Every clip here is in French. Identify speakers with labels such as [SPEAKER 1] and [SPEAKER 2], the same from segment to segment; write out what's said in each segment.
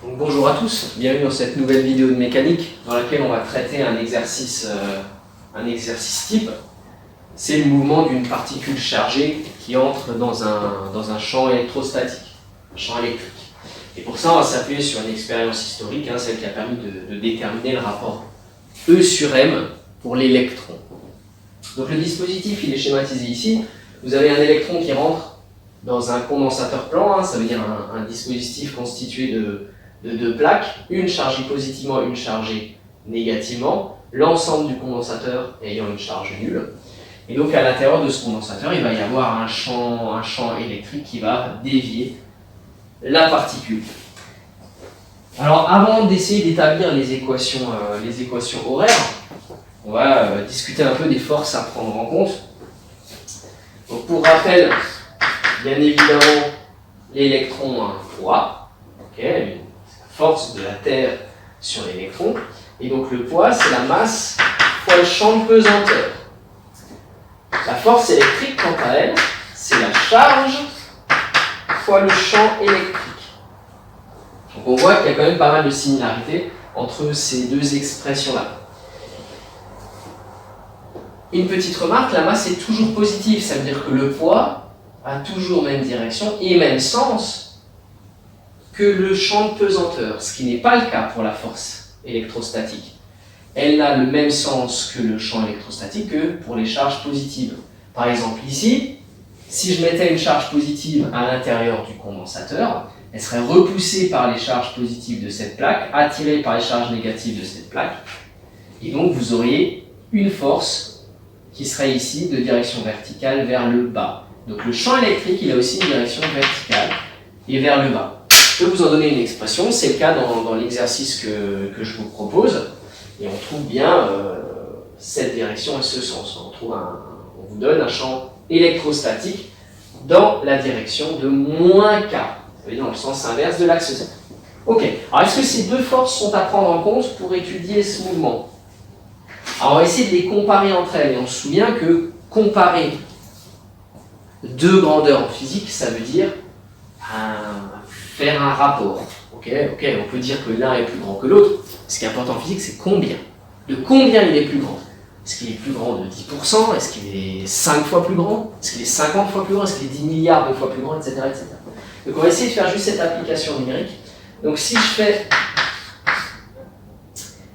[SPEAKER 1] Donc, bonjour à tous, bienvenue dans cette nouvelle vidéo de mécanique dans laquelle on va traiter un exercice type. C'est le mouvement d'une particule chargée qui entre dans un champ électrostatique, un champ électrique. Et pour ça, on va s'appuyer sur une expérience historique, celle qui a permis de déterminer le rapport E sur M pour l'électron. Donc le dispositif, il est schématisé ici. Vous avez un électron qui rentre dans un condensateur plan, ça veut dire un dispositif constitué de deux plaques, une chargée positivement, une chargée négativement, l'ensemble du condensateur ayant une charge nulle. Et donc à l'intérieur de ce condensateur, il va y avoir un champ électrique qui va dévier la particule. Alors avant d'essayer d'établir les équations horaires, on va discuter un peu des forces à prendre en compte. Donc pour rappel, bien évidemment, l'électron a un poids, c'est la force de la Terre sur l'électron, et donc le poids c'est la masse fois le champ de pesanteur. La force électrique, quant à elle, c'est la charge fois le champ électrique. Donc on voit qu'il y a quand même pas mal de similarités entre ces deux expressions-là. Une petite remarque, la masse est toujours positive, ça veut dire que le poids a toujours même direction et même sens que le champ de pesanteur, ce qui n'est pas le cas pour la force électrostatique. Elle a le même sens que le champ électrostatique que pour les charges positives. Par exemple ici, si je mettais une charge positive à l'intérieur du condensateur, elle serait repoussée par les charges positives de cette plaque, attirée par les charges négatives de cette plaque, et donc vous auriez une force qui serait ici de direction verticale vers le bas. Donc le champ électrique, il a aussi une direction verticale et vers le bas. Je peux vous en donner une expression, c'est le cas dans l'exercice que je vous propose, et on trouve bien cette direction et ce sens. On vous donne un champ électrostatique dans la direction de moins K, ça veut dire dans le sens inverse de l'axe Z. Ok, alors est-ce que ces deux forces sont à prendre en compte pour étudier ce mouvement? Alors on va essayer de les comparer entre elles, et on se souvient que comparer deux grandeurs en physique, ça veut dire faire un rapport. Ok, on peut dire que l'un est plus grand que l'autre. Ce qui est important en physique, c'est combien. De combien il est plus grand? Est-ce qu'il est plus grand de 10%? Est-ce qu'il est 5 fois plus grand? Est-ce qu'il est 50 fois plus grand? Est-ce qu'il est 10 milliards de fois plus grand, etc., etc. Donc on va essayer de faire juste cette application numérique. Donc si je fais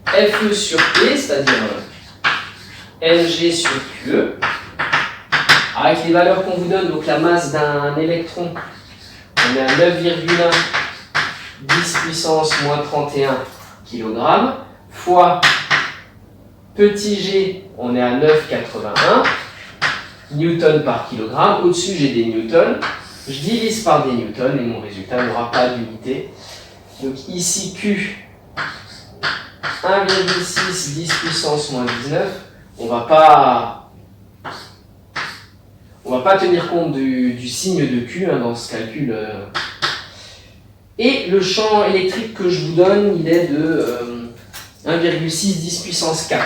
[SPEAKER 1] FE sur P, c'est-à-dire Mg sur QE, avec les valeurs qu'on vous donne, donc la masse d'un électron, on est à 9,1 10 puissance moins 31 kg, fois petit g, on est à 9,81 newton par kilogramme. Au-dessus, j'ai des newtons. Je divise par des newtons et mon résultat n'aura pas d'unité. Donc ici, Q, 1,6 10 puissance moins 19. On va pas tenir compte du signe de Q dans ce calcul. Et le champ électrique que je vous donne, il est de 1,6 10 puissance 4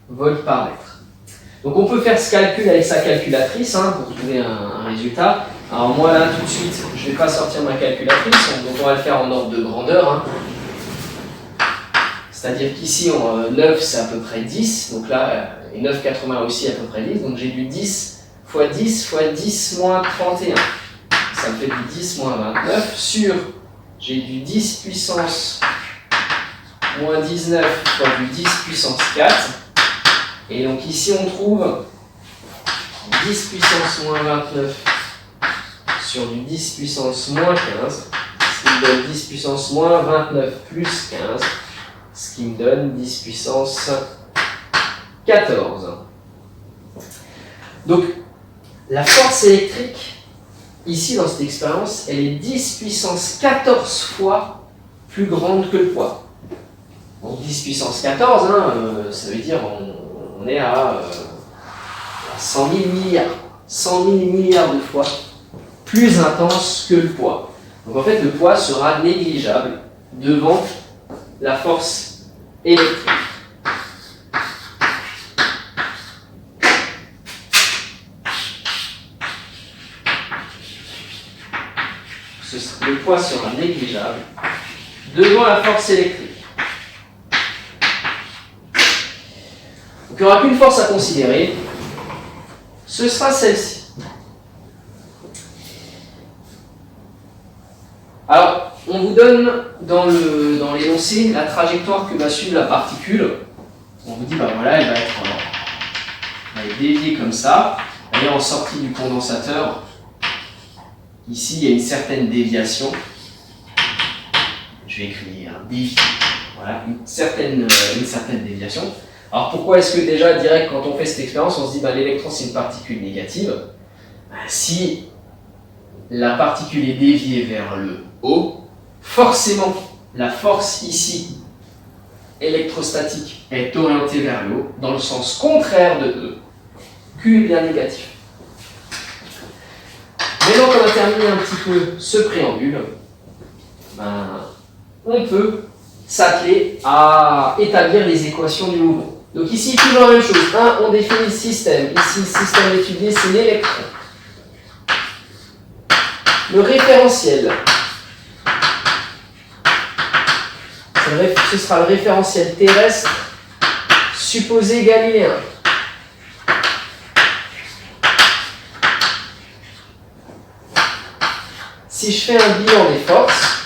[SPEAKER 1] volts par mètre. Donc on peut faire ce calcul avec sa calculatrice pour trouver un résultat. Alors moi là tout de suite, je ne vais pas sortir ma calculatrice, donc on va le faire en ordre de grandeur. C'est-à-dire qu'ici 9 c'est à peu près 10, donc là, et 9,80 aussi à peu près 10, donc j'ai du 10 fois 10 fois 10 moins 31. Ça me fait du 10 moins 29 sur, j'ai du 10 puissance moins 19 fois du 10 puissance 4. Et donc ici on trouve 10 puissance moins 29 sur du 10 puissance moins 15, ce qui me donne 10 puissance moins 29 plus 15, ce qui me donne 10 puissance 14. Donc la force électrique, ici dans cette expérience, elle est 10 puissance 14 fois plus grande que le poids. Donc 10 puissance 14, ça veut dire on est à 100 000 milliards. 100 000 milliards de fois plus intense que le poids. Donc en fait le poids sera négligeable devant la force électrique. le poids sera négligeable devant la force électrique. Donc il n'y aura qu'une force à considérer, ce sera celle-ci. Alors, on vous donne dans l'énoncé la trajectoire que va suivre la particule. On vous dit, bah voilà, elle va être déviée comme ça. Elle est en sortie du condensateur. Ici, il y a une certaine déviation. Je vais écrire dévié. Voilà, une certaine déviation. Alors pourquoi est-ce que déjà, direct, quand on fait cette expérience, on se dit, bah, l'électron, c'est une particule négative. Si la particule est déviée vers le haut, forcément, la force ici, électrostatique, est orientée vers le haut, dans le sens contraire de E. Q est bien négatif. Maintenant qu'on a terminé un petit peu ce préambule, on peut s'atteler à établir les équations du mouvement. Donc ici, toujours la même chose. On définit le système. Ici, le système étudié, c'est l'électron. Le référentiel, ce sera le référentiel terrestre supposé galiléen. Si je fais un bilan des forces,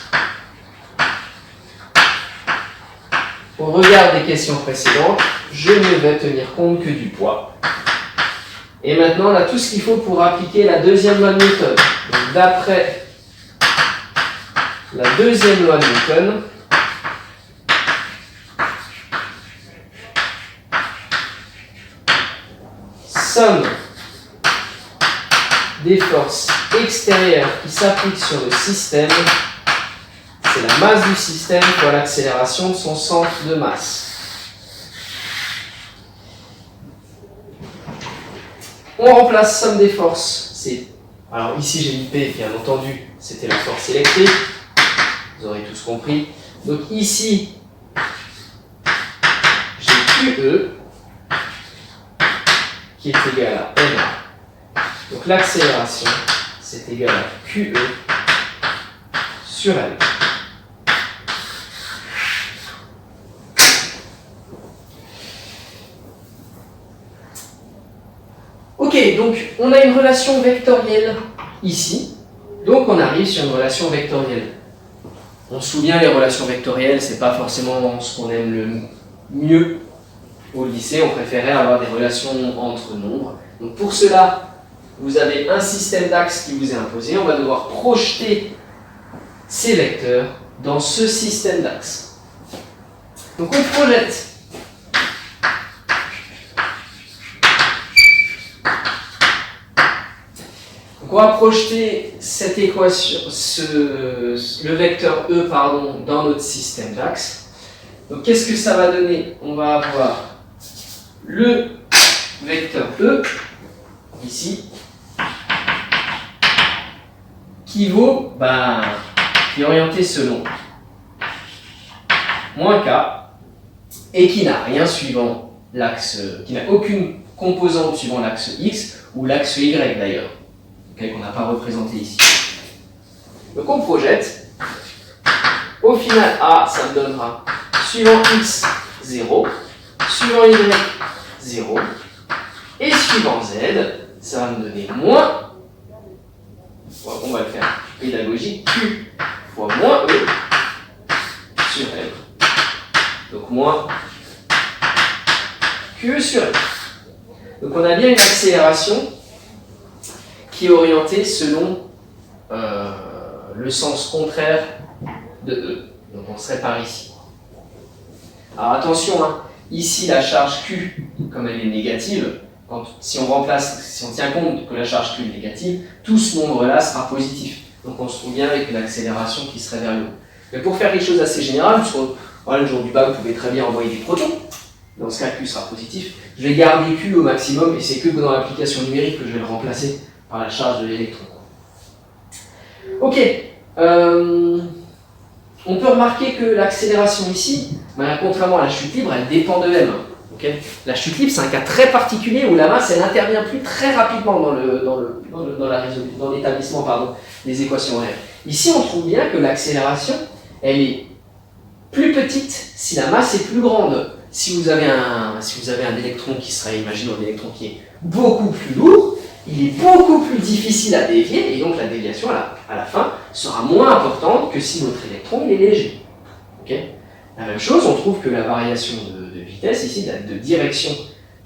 [SPEAKER 1] au regard des questions précédentes, je ne vais tenir compte que du poids. Et maintenant, on a tout ce qu'il faut pour appliquer la deuxième loi de Newton. Donc, d'après la deuxième loi de Newton, somme des forces extérieures qui s'appliquent sur le système, c'est la masse du système fois l'accélération de son centre de masse. On remplace somme des forces. Alors ici j'ai mis P, bien entendu, c'était la force électrique. Vous aurez tous compris. Donc ici, j'ai QE qui est égal à MA. Donc l'accélération, c'est égal à QE sur L. Ok, donc on a une relation vectorielle ici. Donc on arrive sur une relation vectorielle. On se souvient, les relations vectorielles, c'est pas forcément ce qu'on aime le mieux au lycée. On préférait avoir des relations entre nombres. Donc pour cela, vous avez un système d'axes qui vous est imposé. On va devoir projeter ces vecteurs dans ce système d'axes. Donc on projette. Donc on va projeter cette équation, le vecteur E dans notre système d'axes. Donc qu'est-ce que ça va donner? On va avoir le vecteur E, ici, qui vaut, qui est orienté selon moins K, et qui n'a rien suivant l'axe, qui n'a aucune composante suivant l'axe X, ou l'axe Y d'ailleurs, qu'on n'a pas représenté ici. Donc on projette, au final A, ça me donnera suivant X, 0, suivant Y, 0, et suivant Z, ça va me donner moins, on va le faire pédagogique, Q fois moins E sur L. Donc moins QE sur L. Donc on a bien une accélération qui est orientée selon le sens contraire de E. Donc on serait par ici. Alors attention, ici la charge Q, comme elle est négative, si on tient compte que la charge Q est négative, tout ce nombre-là sera positif. Donc on se trouve bien avec une accélération qui serait vers le haut. Mais pour faire quelque chose d'assez général, parce que le jour du bas, vous pouvez très bien envoyer des protons. Dans ce cas, Q sera positif. Je vais garder Q au maximum, et c'est que dans l'application numérique que je vais le remplacer par la charge de l'électron. Ok. On peut remarquer que l'accélération ici, contrairement à la chute libre, elle dépend de M. Okay. La chute libre, c'est un cas très particulier où la masse, elle n'intervient plus très rapidement dans l'établissement. des équations réelles. Ici, on trouve bien que l'accélération, elle est plus petite si la masse est plus grande. Si vous avez un électron qui serait, imaginons un électron qui est beaucoup plus lourd, il est beaucoup plus difficile à dévier, et donc la déviation à la fin sera moins importante que si votre électron il est léger. Okay. La même chose, on trouve que la variation de vitesse, ici, de direction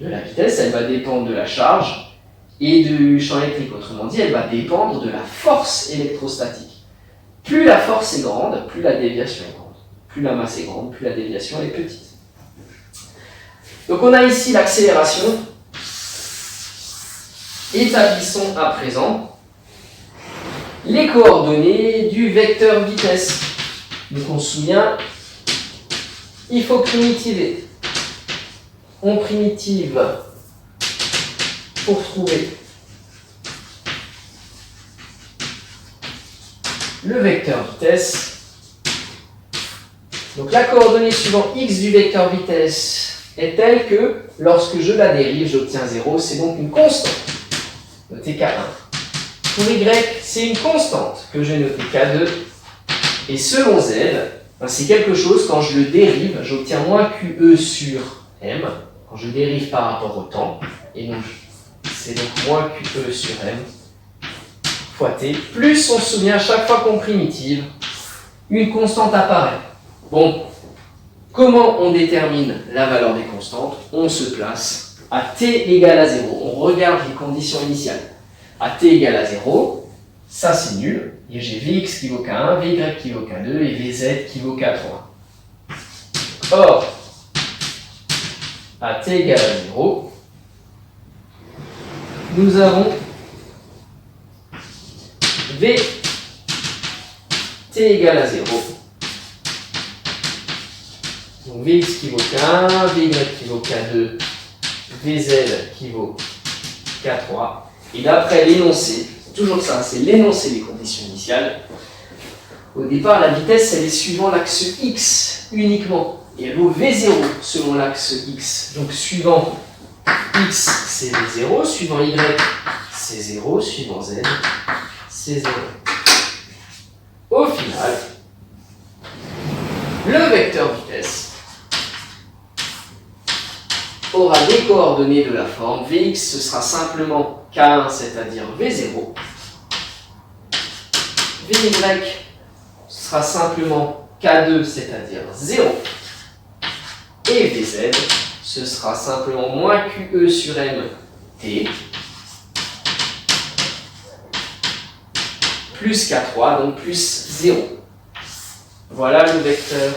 [SPEAKER 1] de la vitesse, elle va dépendre de la charge et du champ électrique. Autrement dit, elle va dépendre de la force électrostatique. Plus la force est grande, plus la déviation est grande. Plus la masse est grande, plus la déviation est petite. Donc on a ici l'accélération. Établissons à présent les coordonnées du vecteur vitesse. Donc on se souvient, il faut primitiver. On primitive pour trouver le vecteur vitesse. Donc la coordonnée suivant x du vecteur vitesse est telle que lorsque je la dérive, j'obtiens 0. C'est donc une constante. Notez K1. Pour y, c'est une constante que je vais noter K2. Et selon z, c'est quelque chose, quand je le dérive, j'obtiens moins QE sur M. Quand je dérive par rapport au temps. Et donc, c'est donc moins QE sur M fois T. Plus, on se souvient, à chaque fois qu'on primitive, une constante apparaît. Bon, comment on détermine la valeur des constantes? On se place à t égale à 0. On regarde les conditions initiales. À t égale à 0, ça c'est nul. Et j'ai Vx qui vaut K1, Vy qui vaut K2 et Vz qui vaut K3. Or, à t égale à 0, nous avons V t égale à 0. Donc Vx qui vaut K1, Vy qui vaut K2, Vz qui vaut K3. Et d'après l'énoncé, c'est toujours ça, c'est l'énoncé des conditions initiales. Au départ, la vitesse, elle est suivant l'axe x uniquement. Et elle vaut V0 selon l'axe x. Donc suivant x, c'est V0, suivant y, c'est 0, suivant z, c'est 0. Au final, le vecteur vitesse aura des coordonnées de la forme Vx, ce sera simplement K1, c'est-à-dire V0. Vy sera simplement K2, c'est-à-dire 0. Et Vz, ce sera simplement moins QE sur M T plus K3, donc plus 0. Voilà le vecteur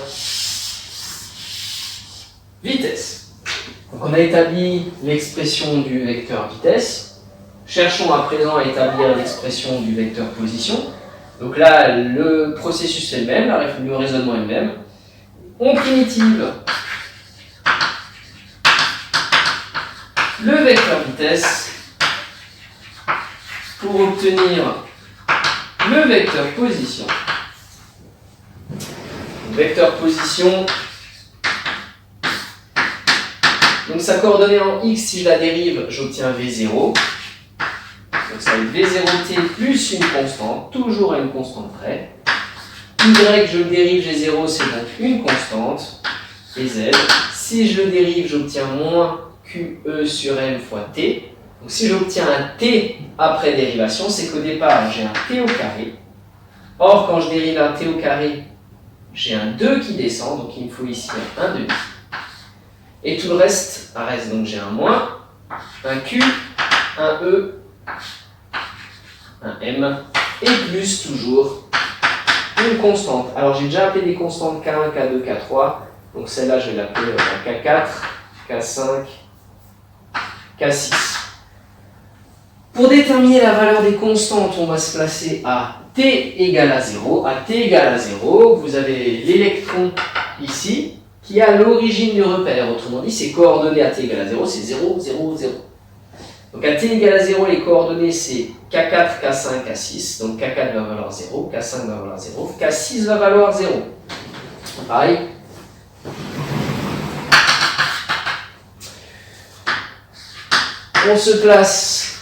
[SPEAKER 1] vitesse. Donc on a établi l'expression du vecteur vitesse. Cherchons à présent à établir l'expression du vecteur position. Donc là, le processus est le même, le raisonnement est le même. On primitive le vecteur vitesse pour obtenir le vecteur position. Donc, vecteur position, donc sa coordonnée en x, si je la dérive, j'obtiens V0. Donc ça va être V0t plus une constante, toujours à une constante près. Y, je le dérive, j'ai 0, c'est donc une constante. Et z, si je le dérive, j'obtiens moins QE sur M fois t. Donc si j'obtiens un t après dérivation, c'est qu'au départ, j'ai un t au carré. Or, quand je dérive un t au carré, j'ai un 2 qui descend, donc il me faut ici un 1 demi. Et tout le reste reste, donc j'ai un moins, un Q, un E, un M, et plus toujours une constante. Alors j'ai déjà appelé des constantes K1, K2, K3, donc celle-là je vais l'appeler K4, K5, K6. Pour déterminer la valeur des constantes, on va se placer à t égale à 0. À t égale à 0, vous avez l'électron ici, qui a l'origine du repère. Autrement dit, ses coordonnées à t égale à 0, c'est 0, 0, 0. Donc à t égale à 0, les coordonnées, c'est K4, K5, K6. Donc K4 va valoir 0, K5 va valoir 0, K6 va valoir 0. Pareil. On se place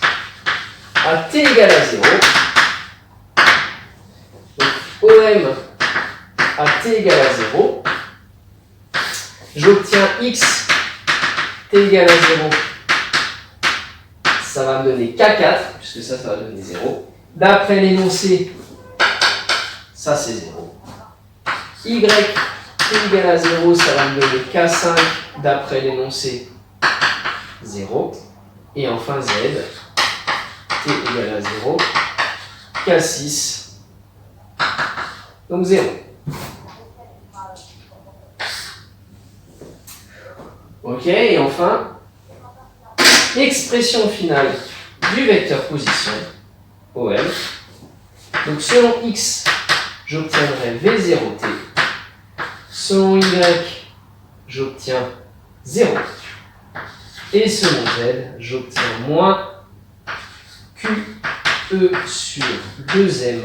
[SPEAKER 1] à t égale à 0. théorème à t égale à 0, j'obtiens x t égale à 0, ça va me donner k4, puisque ça va donner 0. D'après l'énoncé, ça c'est 0. Y t égale à 0, ça va me donner k5, d'après l'énoncé, 0. Et enfin z, t égale à 0, k6, donc 0. Ok, et enfin, expression finale du vecteur position, OM. Donc selon x, j'obtiendrai V0t. Selon y, j'obtiens 0. Et selon z, j'obtiens moins QE sur 2m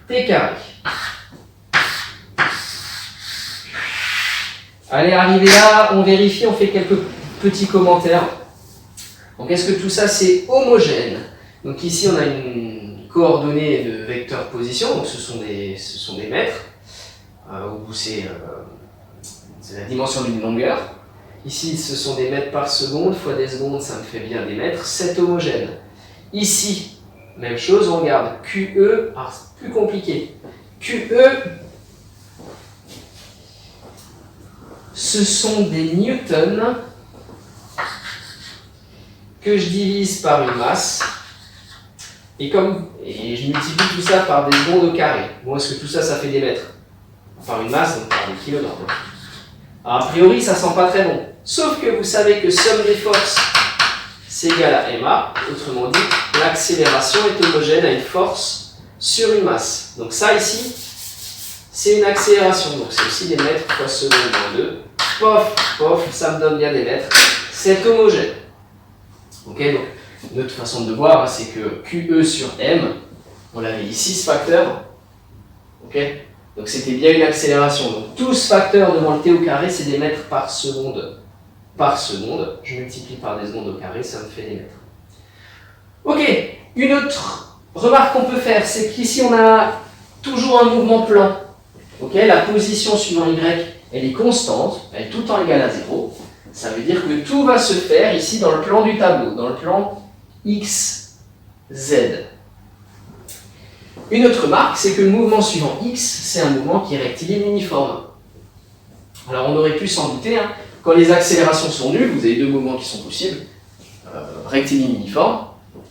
[SPEAKER 1] t carré. Allez, arrivé là, on vérifie, on fait quelques petits commentaires. Donc, est-ce que tout ça c'est homogène? Donc ici, on a une coordonnée de vecteur position, donc ce sont des mètres, où c'est la dimension d'une longueur. Ici, ce sont des mètres par seconde, fois des secondes, ça me fait bien des mètres. C'est homogène. Ici, même chose, on regarde QE, alors c'est plus compliqué. QE, ce sont des newtons que je divise par une masse et je multiplie tout ça par des secondes au carré. Bon, est-ce que tout ça, ça fait des mètres? Par une masse, donc par des kilogrammes. Alors, a priori, ça sent pas très bon. Sauf que vous savez que somme des forces, c'est égal à ma. Autrement dit, l'accélération est homogène à une force sur une masse. Donc ça, ici, c'est une accélération. Donc c'est aussi des mètres fois seconde moins 2. Pof, pof, ça me donne bien des mètres. C'est homogène. Ok, donc une autre façon de voir, c'est que QE sur M, on l'avait dit 6 facteurs. Ok, donc c'était bien une accélération. Donc tout ce facteur devant le t au carré, c'est des mètres par seconde. Par seconde, je multiplie par des secondes au carré, ça me fait des mètres. Ok, une autre remarque qu'on peut faire, c'est qu'ici on a toujours un mouvement plan. Ok, la position suivant y, elle est constante, elle est tout le temps égale à 0. Ça veut dire que tout va se faire ici dans le plan du tableau, dans le plan x, z. Une autre remarque, c'est que le mouvement suivant x, c'est un mouvement qui est rectiligne uniforme. Alors on aurait pu s'en douter, hein. Quand les accélérations sont nulles, vous avez deux mouvements qui sont possibles, rectiligne uniforme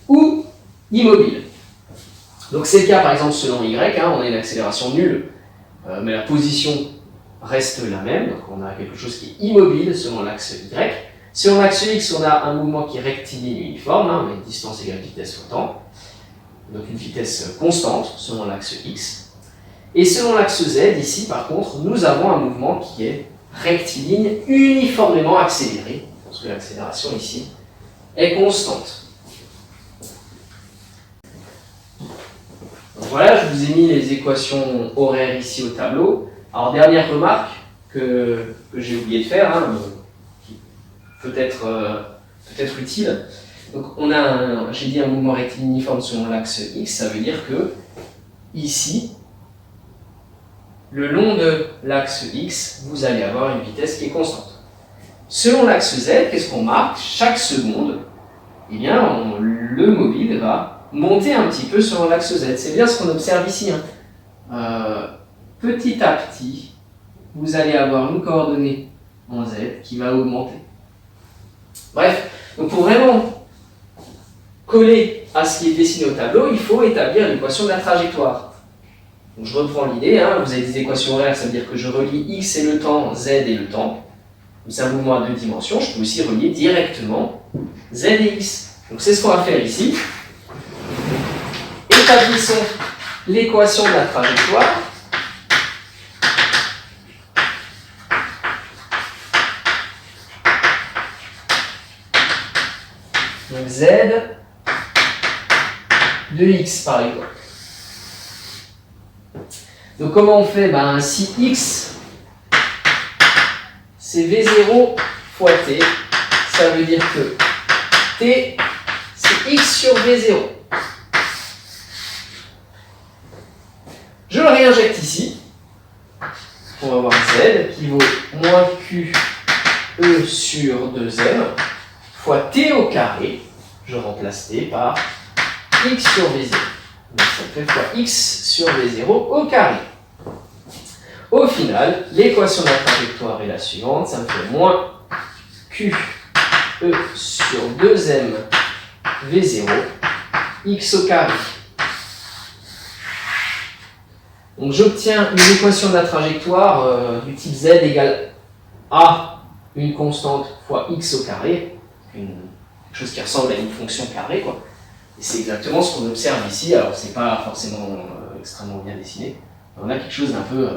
[SPEAKER 1] ou immobile. Donc c'est le cas par exemple selon y, hein, on a une accélération nulle, mais la position reste la même, donc on a quelque chose qui est immobile selon l'axe y. Selon l'axe x, on a un mouvement qui est rectiligne uniforme, hein, on a une distance égale vitesse fois temps, donc une vitesse constante selon l'axe x. Et selon l'axe z, ici par contre, nous avons un mouvement qui est rectiligne uniformément accéléré, parce que l'accélération ici est constante. Donc voilà, je vous ai mis les équations horaires ici au tableau. Alors dernière remarque que j'ai oublié de faire, hein, qui peut être utile. Donc on a, j'ai dit un mouvement rectiligne uniforme selon l'axe x, ça veut dire que ici, le long de l'axe x, vous allez avoir une vitesse qui est constante. Selon l'axe z, qu'est-ce qu'on marque? Chaque seconde, eh bien, le mobile va monter un petit peu selon l'axe z. C'est bien ce qu'on observe ici, hein. Petit à petit, vous allez avoir une coordonnée en z qui va augmenter. Bref, donc pour vraiment coller à ce qui est dessiné au tableau, il faut établir l'équation de la trajectoire. Donc je reprends l'idée, hein, vous avez des équations horaires, ça veut dire que je relie x et le temps, z et le temps. C'est un mouvement à deux dimensions, je peux aussi relier directement z et x. Donc c'est ce qu'on va faire ici. Établissons l'équation de la trajectoire. Donc z de x par exemple. Donc comment on fait? Si x c'est v0 fois t, ça veut dire que t c'est x sur v0. réinjecte ici. On va avoir Z qui vaut moins QE sur 2M fois T au carré. Je remplace T par X sur V0. Donc ça fait fois X sur V0 au carré. Au final, l'équation de la trajectoire est la suivante. Ça me fait moins QE sur 2M V0 X au carré. Donc j'obtiens une équation de la trajectoire du type Z égale A, une constante, fois X au carré, quelque chose qui ressemble à une fonction carrée, quoi. Et c'est exactement ce qu'on observe ici. Alors c'est pas forcément extrêmement bien dessiné, mais on a quelque chose d'un peu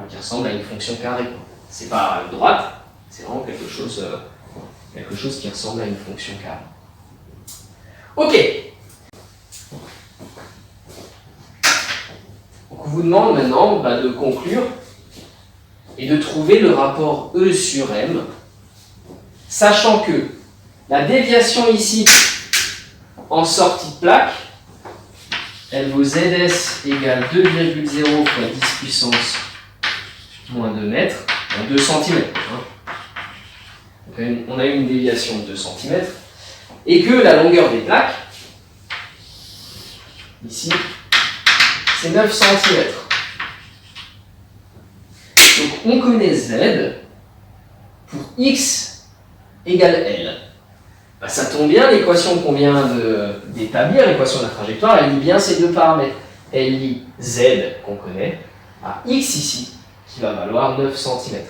[SPEAKER 1] qui ressemble à une fonction carrée, quoi. C'est pas une droite, c'est vraiment quelque chose qui ressemble à une fonction carrée. Ok. Donc on vous demande maintenant de conclure et de trouver le rapport E sur M, sachant que la déviation ici en sortie de plaque, elle vaut ZS égale 2,0 fois 10 puissance moins 2 mètres, donc 2 cm. Donc on a une déviation de 2 cm, et que la longueur des plaques, ici, c'est 9 cm. Donc on connaît Z pour X égale L. Ça tombe bien, l'équation qu'on vient d'établir, l'équation de la trajectoire, elle lie bien ces deux paramètres. Elle lie Z qu'on connaît à X ici, qui va valoir 9 cm.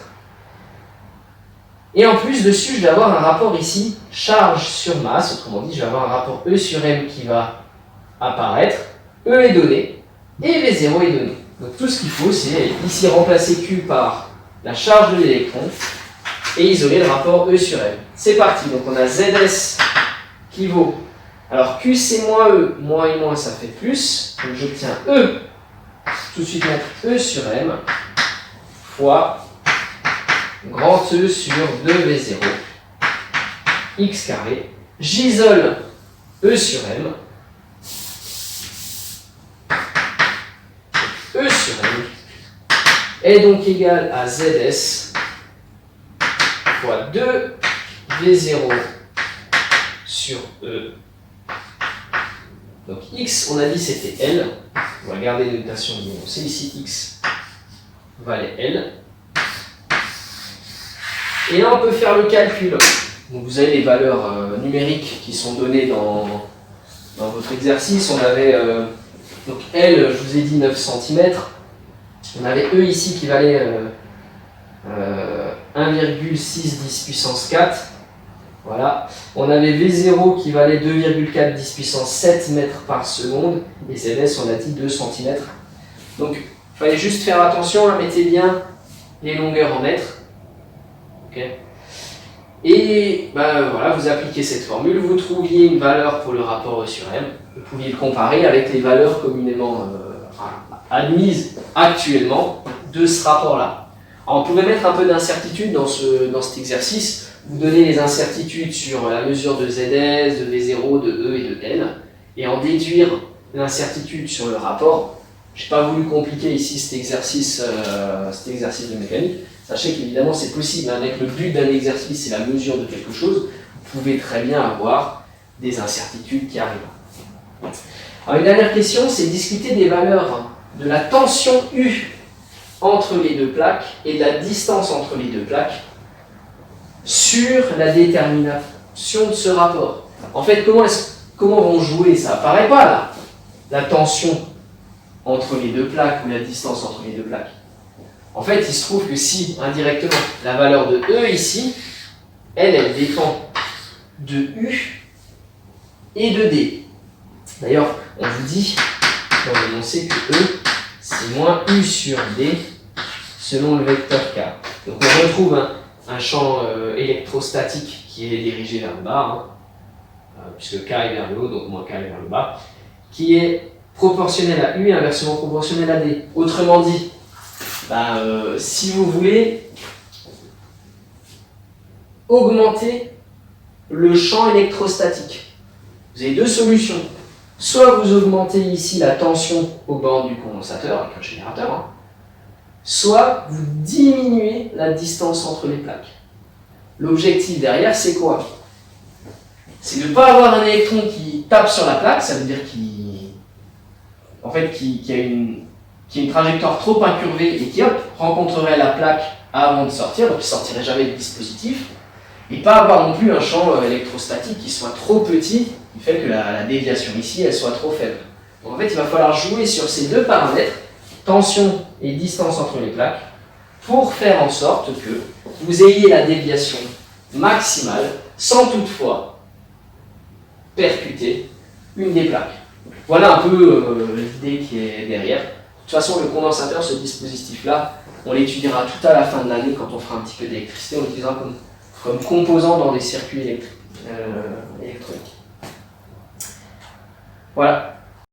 [SPEAKER 1] Et en plus, dessus, je vais avoir un rapport ici, charge sur masse, autrement dit, je vais avoir un rapport E sur M qui va apparaître. E est donné, et V0 est donné. Donc tout ce qu'il faut, c'est ici remplacer Q par la charge de l'électron, et isoler le rapport E sur M. C'est parti, donc on a ZS qui vaut, alors Q c'est moins E, moins et moins ça fait plus, donc j'obtiens E, tout de suite mettre E sur M, fois grand E sur 2V0, X carré, j'isole E sur M, E sur M, est donc égal à ZS fois 2V0 sur E. Donc X, on a dit c'était L. On va garder les notations de c'est ici X valait L. Et là, on peut faire le calcul. Donc vous avez les valeurs numériques qui sont données dans votre exercice. On avait donc L, je vous ai dit 9 cm. On avait E ici qui valait 1,6 10 puissance 4. Voilà. On avait V0 qui valait 2,4 10 puissance 7 mètres par seconde. Et ZS, on a dit 2 cm. Donc, il fallait juste faire attention, mettez bien les longueurs en mètres. Okay. Et voilà, vous appliquez cette formule, vous trouviez une valeur pour le rapport E sur M. Vous pouviez le comparer avec les valeurs communément admises actuellement de ce rapport-là. Alors, on pouvait mettre un peu d'incertitude dans cet exercice. Vous donnez les incertitudes sur la mesure de ZS, de V0, de E et de L, et en déduire l'incertitude sur le rapport. Je n'ai pas voulu compliquer ici cet exercice de mécanique. Sachez qu'évidemment c'est possible, avec le but d'un exercice, c'est la mesure de quelque chose, vous pouvez très bien avoir des incertitudes qui arrivent. Alors une dernière question, c'est discuter des valeurs de la tension U entre les deux plaques et de la distance entre les deux plaques sur la détermination de ce rapport. En fait, comment vont jouer ça? Apparaît pas là, la tension entre les deux plaques ou la distance entre les deux plaques. En fait, il se trouve que si, indirectement, la valeur de E ici, elle dépend de U et de D. D'ailleurs, on vous dit, dans l'énoncé, que E, c'est moins U sur D selon le vecteur K. Donc on retrouve un champ électrostatique qui est dirigé vers le bas, puisque K est vers le haut, donc moins K est vers le bas, qui est proportionnel à U et inversement proportionnel à D. Autrement dit, si vous voulez augmenter le champ électrostatique, vous avez deux solutions. soit vous augmentez ici la tension aux bornes du condensateur avec un générateur, hein, soit vous diminuez la distance entre les plaques. L'objectif derrière, c'est quoi? C'est de ne pas avoir un électron qui tape sur la plaque, ça veut dire qu'il a une trajectoire trop incurvée et qui rencontrerait la plaque avant de sortir, donc il ne sortirait jamais du dispositif, et pas avoir non plus un champ électrostatique qui soit trop petit, qui fait que la déviation ici, elle soit trop faible. Donc en fait, il va falloir jouer sur ces deux paramètres, tension et distance entre les plaques, pour faire en sorte que vous ayez la déviation maximale, sans toutefois percuter une des plaques. Voilà un peu l'idée qui est derrière. De toute façon, le condensateur, ce dispositif-là, on l'étudiera tout à la fin de l'année quand on fera un petit peu d'électricité, on l'utilisera comme composant dans les circuits électroniques. Voilà.